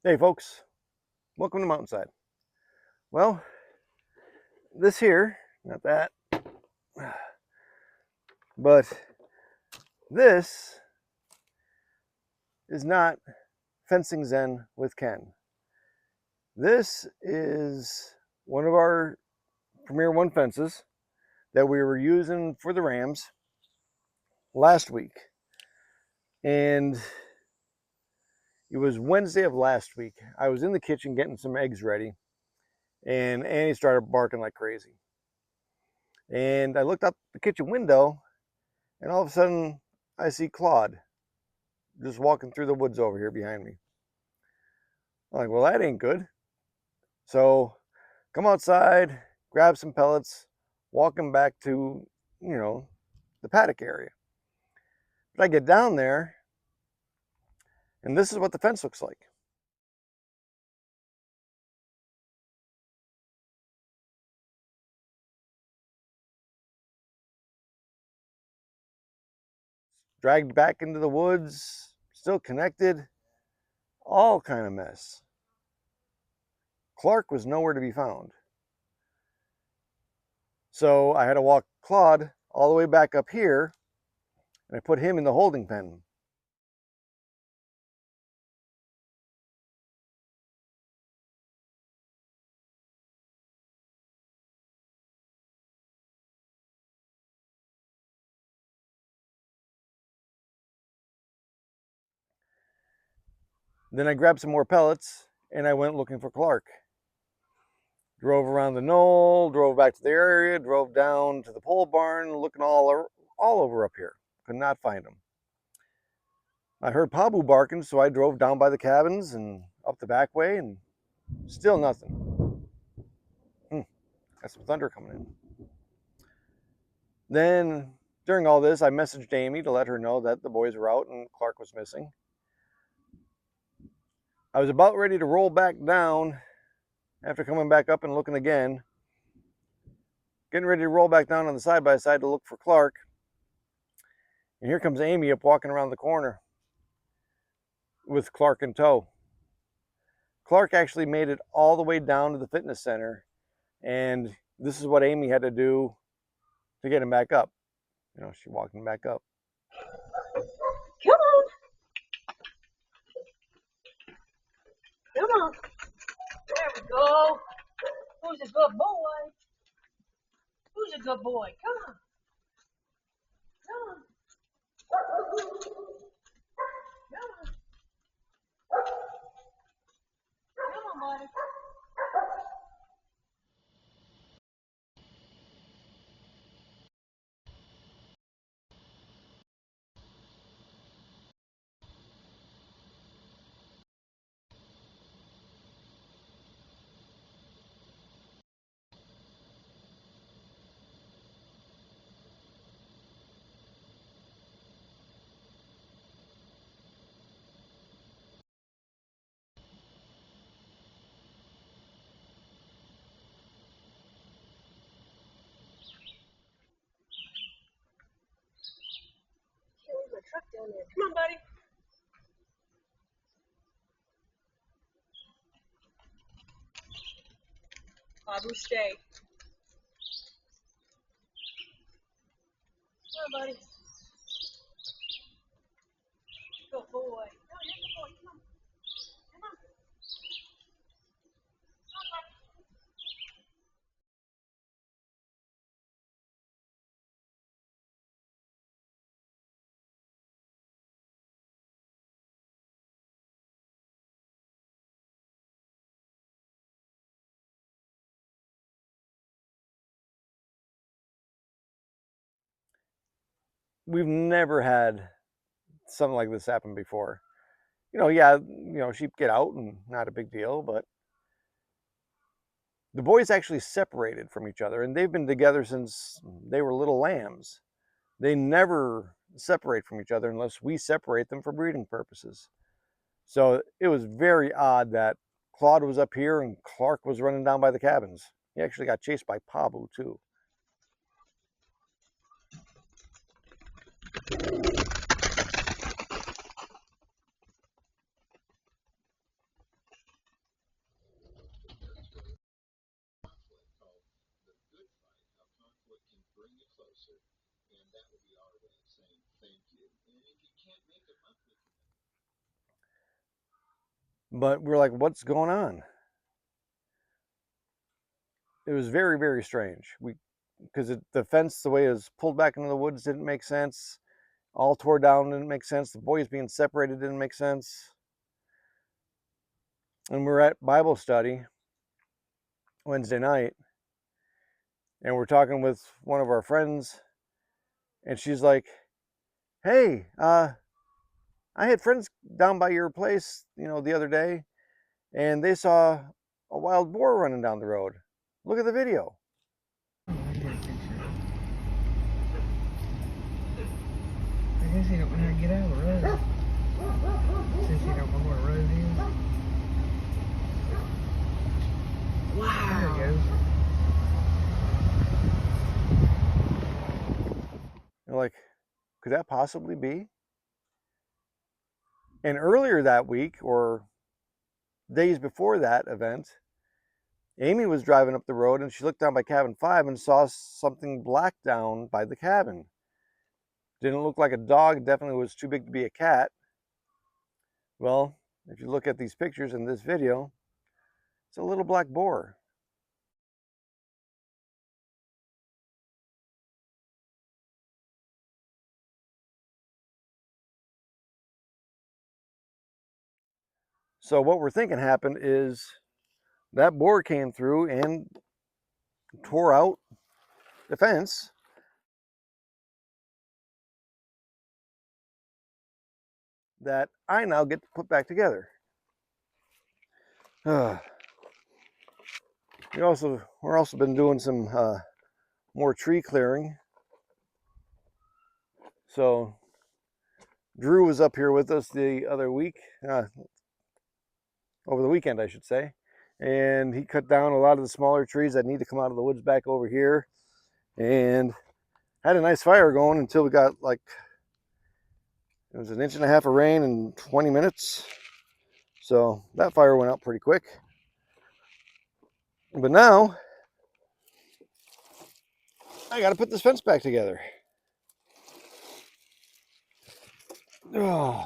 Hey folks, welcome to Mountainside. Well, this here, not that, but this is not Fencing Zen with Ken. This is one of our Premier One fences that we were using for the Rams last week. And it was Wednesday of last week. I was in the kitchen getting some eggs ready, and Annie started barking like crazy. And I looked out the kitchen window, and all of a sudden I see Claude just walking through the woods over here behind me. I'm like, well, that ain't good. So come outside, grab some pellets, walk him back to, the paddock area. But I get down there, and this is what the fence looks like. Dragged back into the woods, still connected, all kind of mess. Clark was nowhere to be found. So I had to walk Claude all the way back up here, and I put him in the holding pen. Then I grabbed some more pellets, and I went looking for Clark. Drove around the knoll, drove back to the area, drove down to the pole barn, looking all over up here. Could not find him. I heard Pabu barking, so I drove down by the cabins and up the back way, and still nothing. Got some thunder coming in. Then, during all this, I messaged Amy to let her know that the boys were out and Clark was missing. I was about ready to roll back down after coming back up and looking again. Getting ready to roll back down on the side-by-side to look for Clark. And here comes Amy up walking around the corner with Clark in tow. Clark actually made it all the way down to the fitness center, and this is what Amy had to do to get him back up. She walked him back up. Come on. Come on. There we go. Who's a good boy? Who's a good boy? Come on. Come on. Come on. Come on, buddy. There's a truck down there. Come on, buddy. Babu, stay. Come on, buddy. Good boy. No, you're a good boy. Come on. Come on. Come on, buddy. We've never had something like this happen before. Sheep get out and not a big deal, but the boys actually separated from each other, and they've been together since they were little lambs. They never separate from each other unless we separate them for breeding purposes. So it was very odd that Claude was up here and Clark was running down by the cabins. He actually got chased by Pabu too. But we're like, what's going on? It was very, very strange. Because the fence, the way it was pulled back into the woods, didn't make sense. All tore down didn't make sense. The boys being separated didn't make sense. And we're at Bible study Wednesday night, and we're talking with one of our friends, and she's like, "Hey, I had friends down by your place, the other day, and they saw a wild boar running down the road. Look at the video." I guess he don't know how to get out of the road. Since he don't know where the road is. Wow. There it goes. You're like, could that possibly be? And earlier that week, or days before that event, Amy was driving up the road and she looked down by cabin 5 and saw something black down by the cabin. Didn't look like a dog, definitely was too big to be a cat. Well, if you look at these pictures in this video, it's a little black boar. So what we're thinking happened is that boar came through and tore out the fence. That I now get to put back together. We're also been doing some more tree clearing. So Drew was up here with us the other week, over the weekend, I should say, and he cut down a lot of the smaller trees that need to come out of the woods back over here, and had a nice fire going until we got like, it was 1.5 inches of rain in 20 minutes. So that fire went out pretty quick. But now I got to put this fence back together. Oh,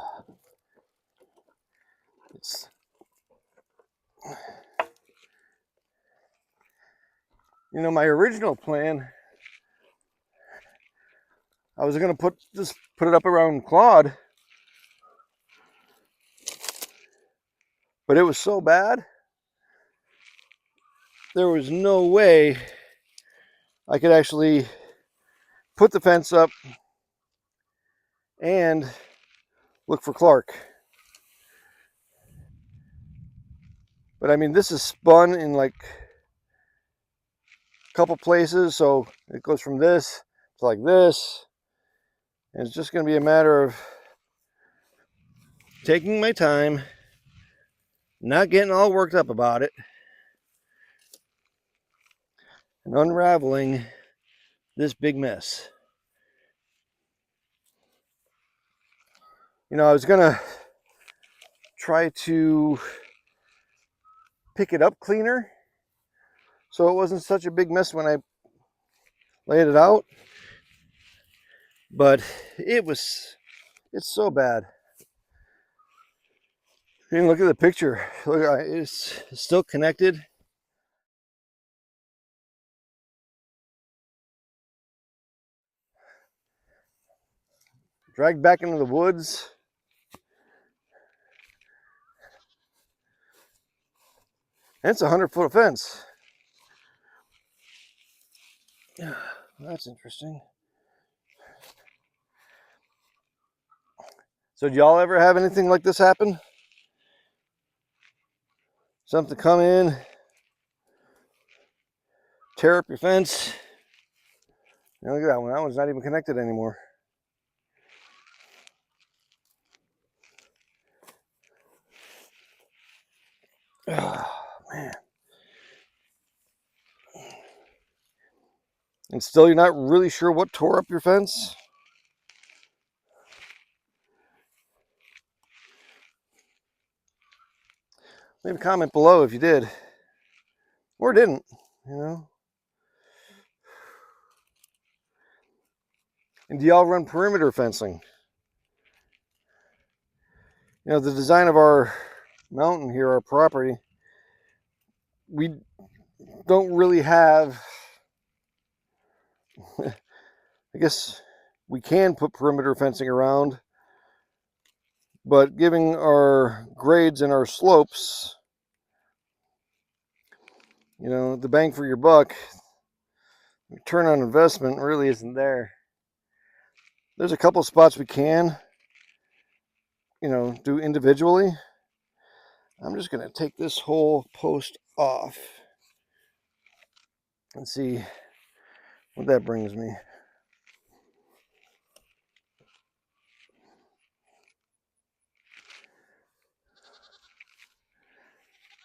my original plan, I was going to put it up around Claude, but it was so bad, there was no way I could actually put the fence up and look for Clark. But I mean, this is spun in like a couple places, so it goes from this to like this, and it's just going to be a matter of taking my time, not getting all worked up about it, and unraveling this big mess. I was gonna try to pick it up cleaner so it wasn't such a big mess when I laid it out, but it's so bad. You can look at the picture. Look, it's still connected. Dragged back into the woods. And it's 100-foot of fence. That's interesting. So do y'all ever have anything like this happen? Something come in, tear up your fence. Look at that one. That one's not even connected anymore. Oh, man. And still you're not really sure what tore up your fence? Leave a comment below if you did. Or didn't, And do y'all run perimeter fencing? You know, the design of our mountain here, our property, we don't really have, I guess we can put perimeter fencing around, but giving our grades and our slopes, you know, the bang for your buck, return on investment really isn't there. There's a couple spots we can, you know, do individually. I'm just going to take this whole post off and see what that brings me.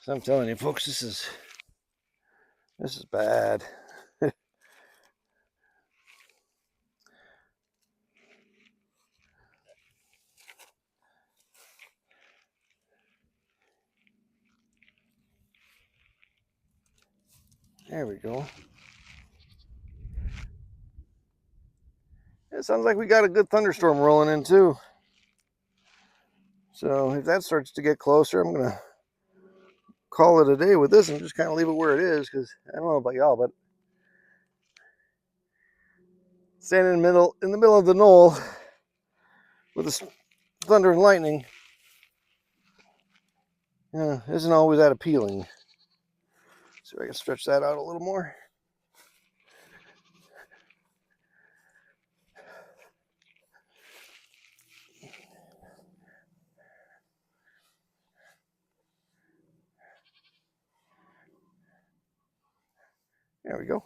So I'm telling you, folks, this is bad. There we go. It sounds like we got a good thunderstorm rolling in too. So if that starts to get closer, I'm gonna call it a day with this and just kind of leave it where it is, because I don't know about y'all, but standing in the middle of the knoll with the thunder and lightning, isn't always that appealing. See if I can stretch that out a little more. There we go.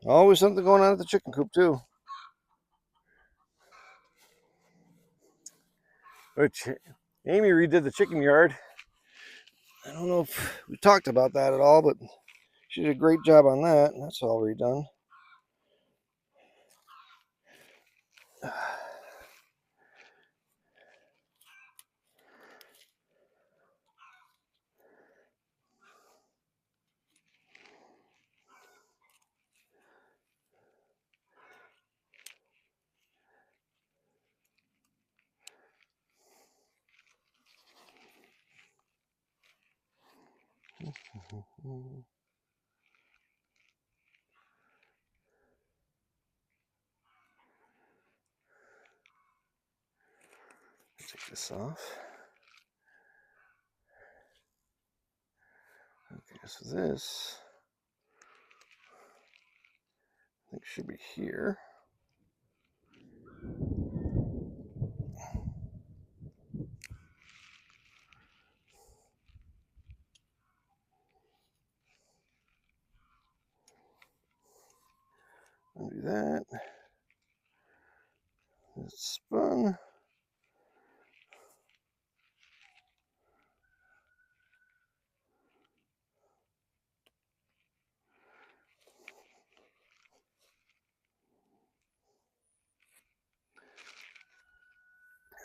Always something going on at the chicken coop too. Which Amy redid the chicken yard. I don't know if we talked about that at all, but she did a great job on that. That's all redone. Take this off. Okay, so this I think should be here. Undo that. It's spun.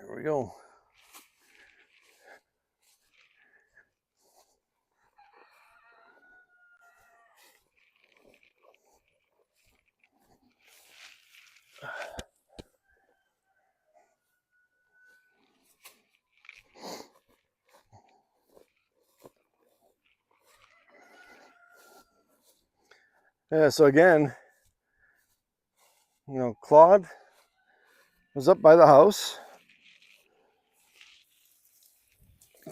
There we go. Yeah, so again, Claude was up by the house.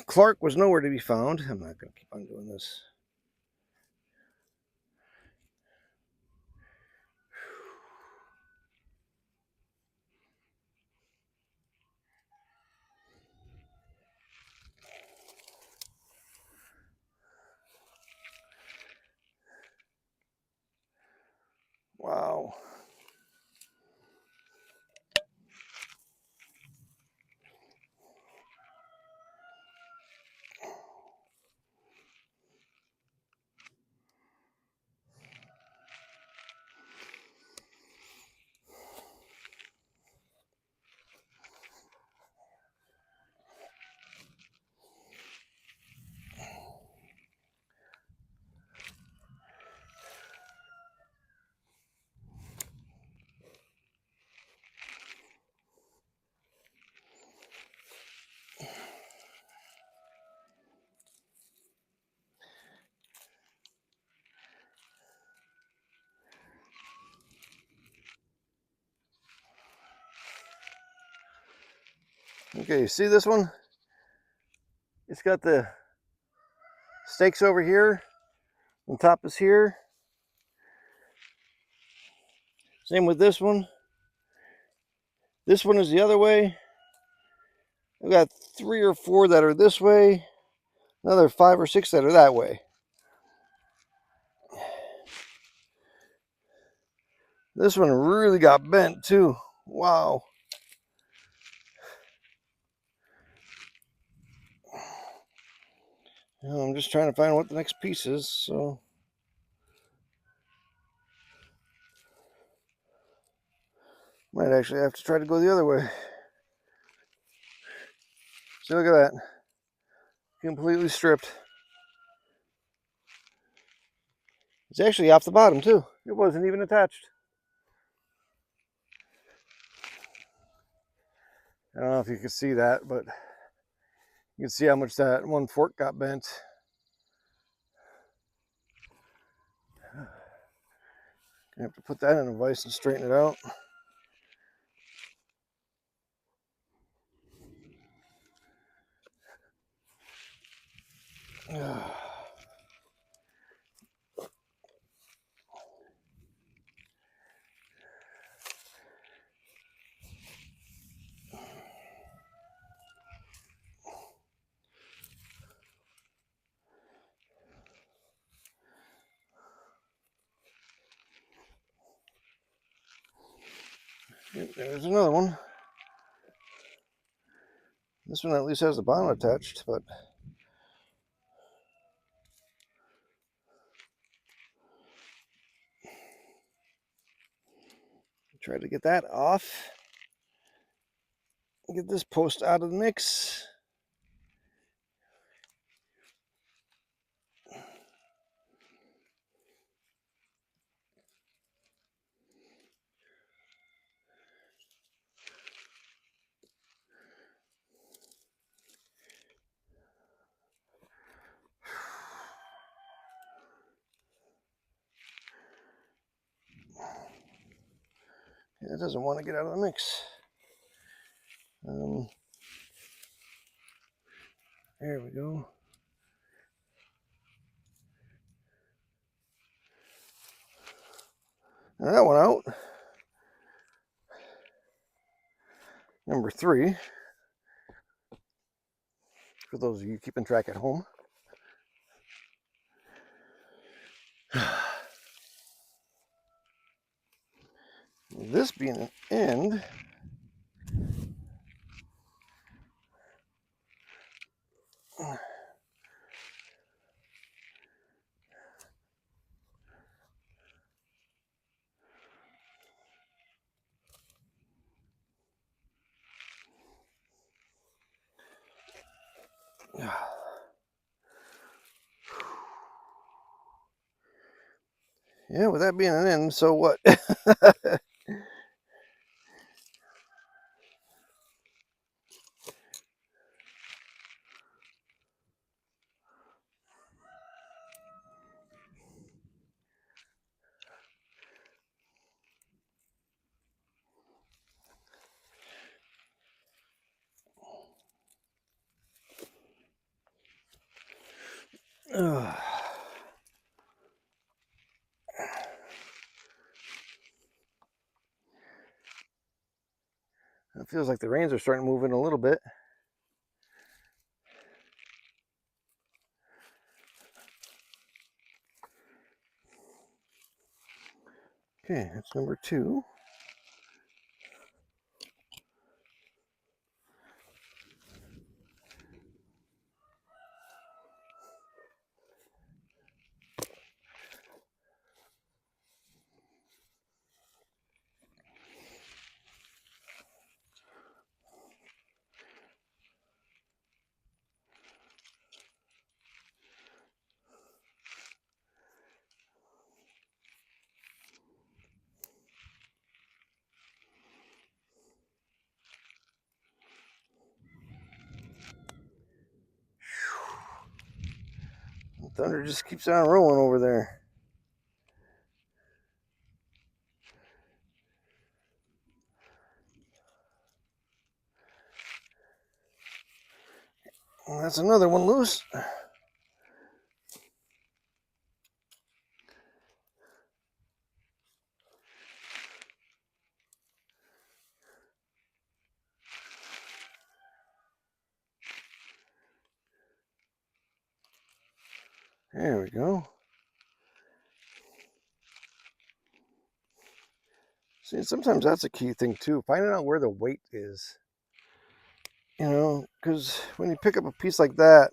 Clark was nowhere to be found. I'm not going to keep on doing this. Wow. Okay, you see this one? It's got the stakes over here. The top is here. Same with this one. This one is the other way. I've got 3 or 4 that are this way. Another 5 or 6 that are that way. This one really got bent too. Wow. I'm just trying to find what the next piece is, so might actually have to try to go the other way. See, look at that. Completely stripped. It's actually off the bottom too. It wasn't even attached. I don't know if you can see that, but you can see how much that one fork got bent. I have to put that in a vise and straighten it out. There's another one. This one at least has the bottom attached, but try to get that off. Get this post out of the mix. It doesn't want to get out of the mix. There we go. Now that one out. Number 3. For those of you keeping track at home. This being an end. Yeah, with that being an end, so what? It feels like the reins are starting to move in a little bit. Okay, that's number 2. The thunder just keeps on rolling over there. That's another one loose. There we go. See, sometimes that's a key thing too, finding out where the weight is. You know, because when you pick up a piece like that,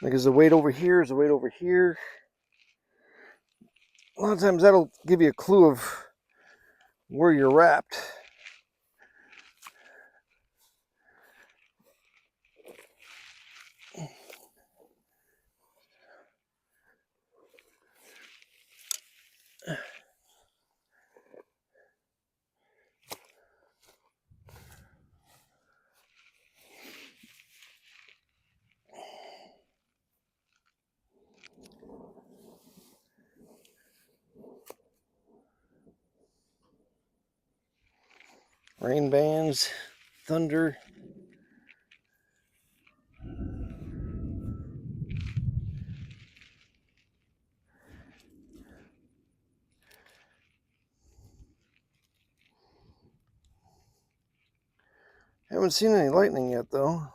like is the weight over here, is the weight over here? A lot of times that'll give you a clue of where you're wrapped. Rain bands, thunder. Haven't seen any lightning yet though.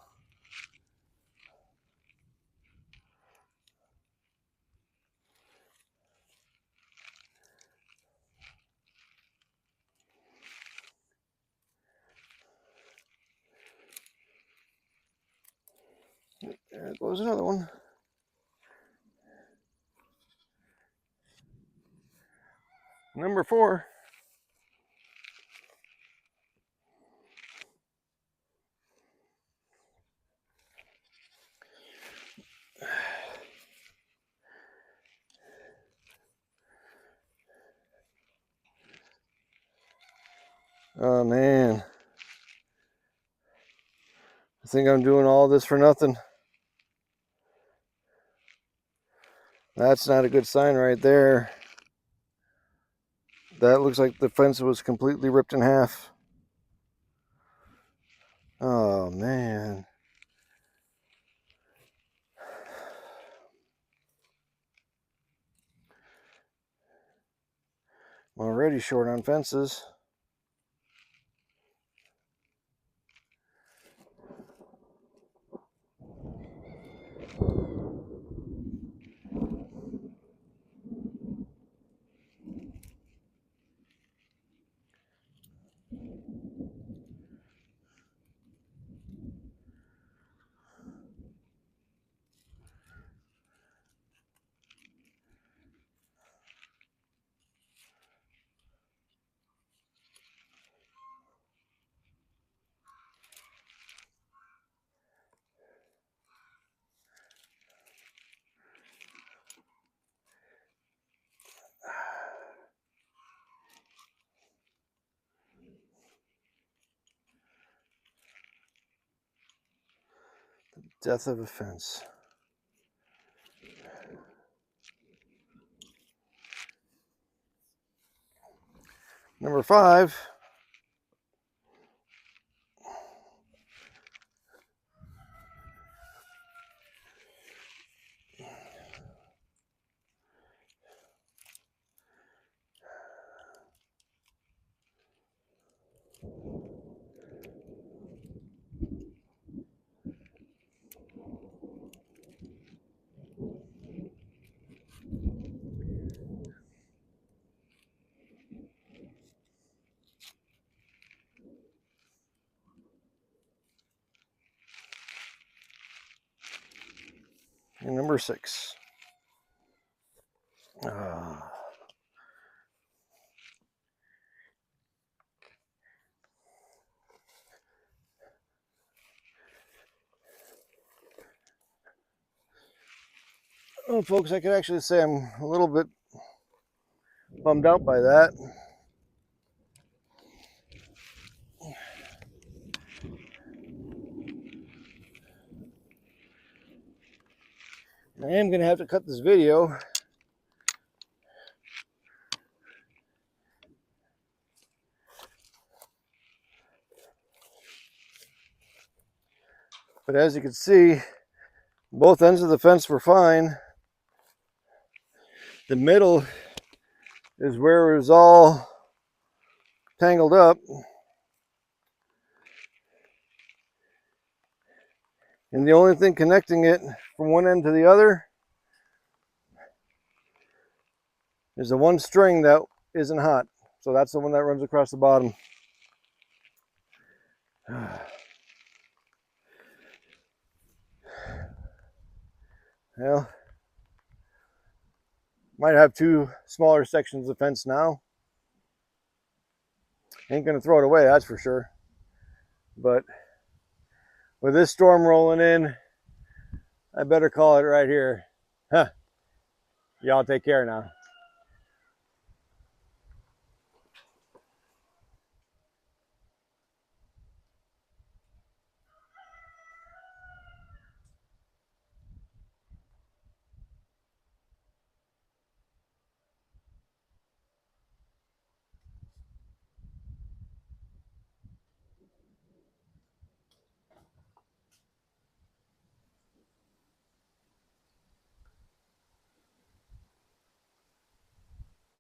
There goes another one. Number 4. Oh man. I think I'm doing all this for nothing. That's not a good sign right there. That looks like the fence was completely ripped in half. Oh man. I'm already short on fences. Death of a fence. Number 5. And number 6. Well, folks, I could actually say I'm a little bit bummed out by that. I am going to have to cut this video. But as you can see, both ends of the fence were fine. The middle is where it was all tangled up. And the only thing connecting it from one end to the other is the one string that isn't hot. So that's the one that runs across the bottom. Well, might have two smaller sections of fence now. Ain't gonna throw it away, that's for sure. But with this storm rolling in, I better call it right here. Huh. Y'all take care now.